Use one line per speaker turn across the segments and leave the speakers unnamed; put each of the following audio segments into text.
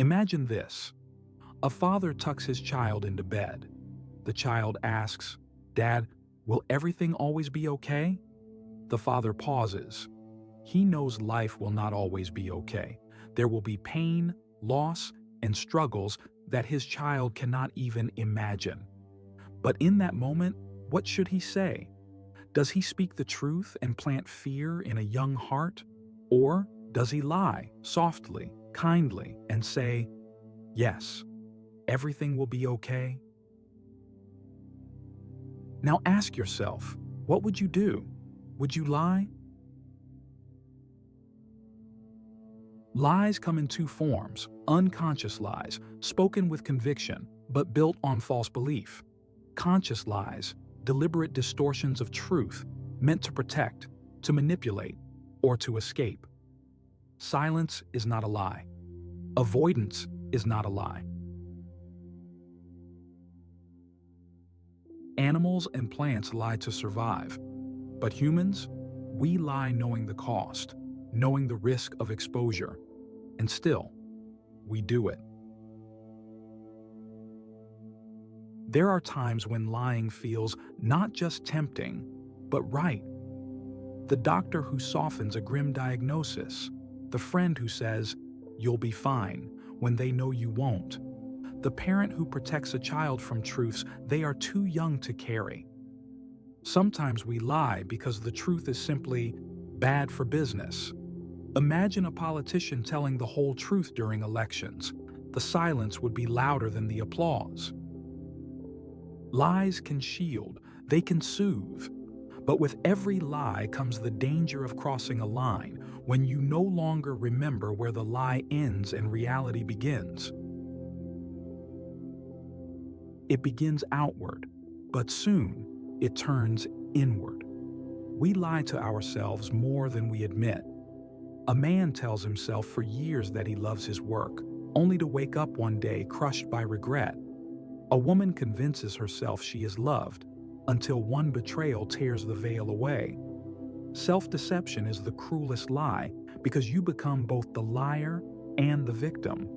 Imagine this. A father tucks his child into bed. The child asks, "Dad, will everything always be okay?" The father pauses. He knows life will not always be okay. There will be pain, loss, and struggles that his child cannot even imagine. But in that moment, what should he say? Does he speak the truth and plant fear in a young heart? Or does he lie softly, kindly, and say, "Yes, everything will be okay"? Now ask yourself, what would you do? Would you lie? Lies come in two forms: unconscious lies, spoken with conviction, but built on false belief. Conscious lies, deliberate distortions of truth, meant to protect, to manipulate, or to escape. Silence is not a lie. Avoidance is not a lie. Animals and plants lie to survive. But humans, we lie knowing the cost, knowing the risk of exposure. And still, we do it. There are times when lying feels not just tempting, but right. The doctor who softens a grim diagnosis, the friend who says, "You'll be fine," when they know you won't, the parent who protects a child from truths they are too young to carry. Sometimes we lie because the truth is simply bad for business. Imagine a politician telling the whole truth during elections. The silence would be louder than the applause. Lies can shield, they can soothe. But with every lie comes the danger of crossing a line when you no longer remember where the lie ends and reality begins. It begins outward, but soon it turns inward. We lie to ourselves more than we admit. A man tells himself for years that he loves his work, only to wake up one day crushed by regret. A woman convinces herself she is loved, until one betrayal tears the veil away. Self-deception is the cruelest lie because you become both the liar and the victim.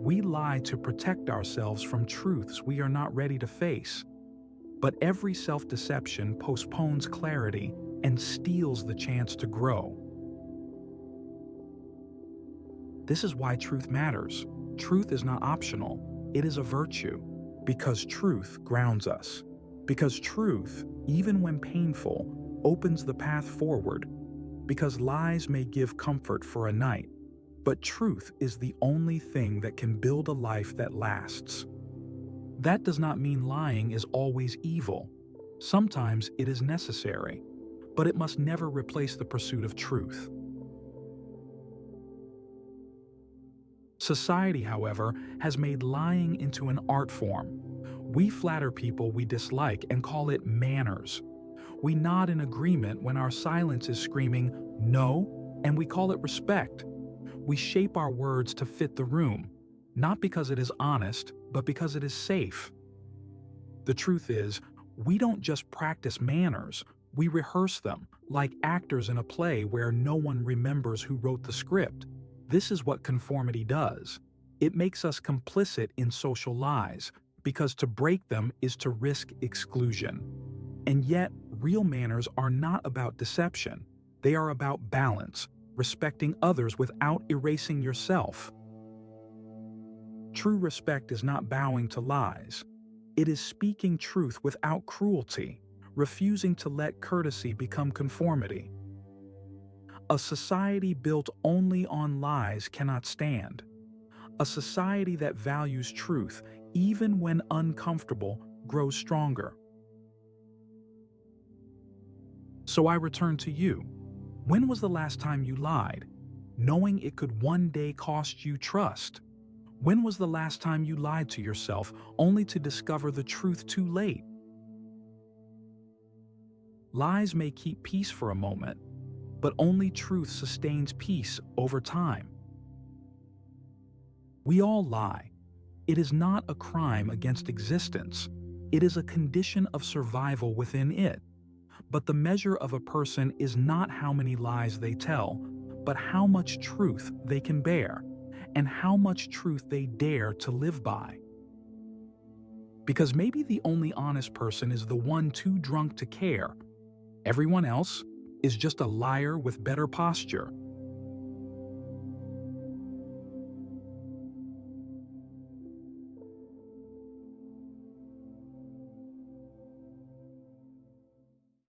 We lie to protect ourselves from truths we are not ready to face. But every self-deception postpones clarity and steals the chance to grow. This is why truth matters. Truth is not optional, it is a virtue, because truth grounds us. Because truth, even when painful, opens the path forward. Because lies may give comfort for a night, but truth is the only thing that can build a life that lasts. That does not mean lying is always evil. Sometimes it is necessary, but it must never replace the pursuit of truth. Society, however, has made lying into an art form. We flatter people we dislike and call it manners. We nod in agreement when our silence is screaming "no," and we call it respect. We shape our words to fit the room, not because it is honest, but because it is safe. The truth is, we don't just practice manners, we rehearse them, like actors in a play where no one remembers who wrote the script. This is what conformity does. It makes us complicit in social lies, because to break them is to risk exclusion. And yet, real manners are not about deception. They are about balance, respecting others without erasing yourself. True respect is not bowing to lies. It is speaking truth without cruelty, refusing to let courtesy become conformity. A society built only on lies cannot stand. A society that values truth, even when uncomfortable, grows stronger. So I return to you. When was the last time you lied, knowing it could one day cost you trust? When was the last time you lied to yourself only to discover the truth too late? Lies may keep peace for a moment, but only truth sustains peace over time. We all lie. It is not a crime against existence. It is a condition of survival within it. But the measure of a person is not how many lies they tell, but how much truth they can bear. and how much truth they dare to live by. Because maybe the only honest person is the one too drunk to care. Everyone else is just a liar with better posture,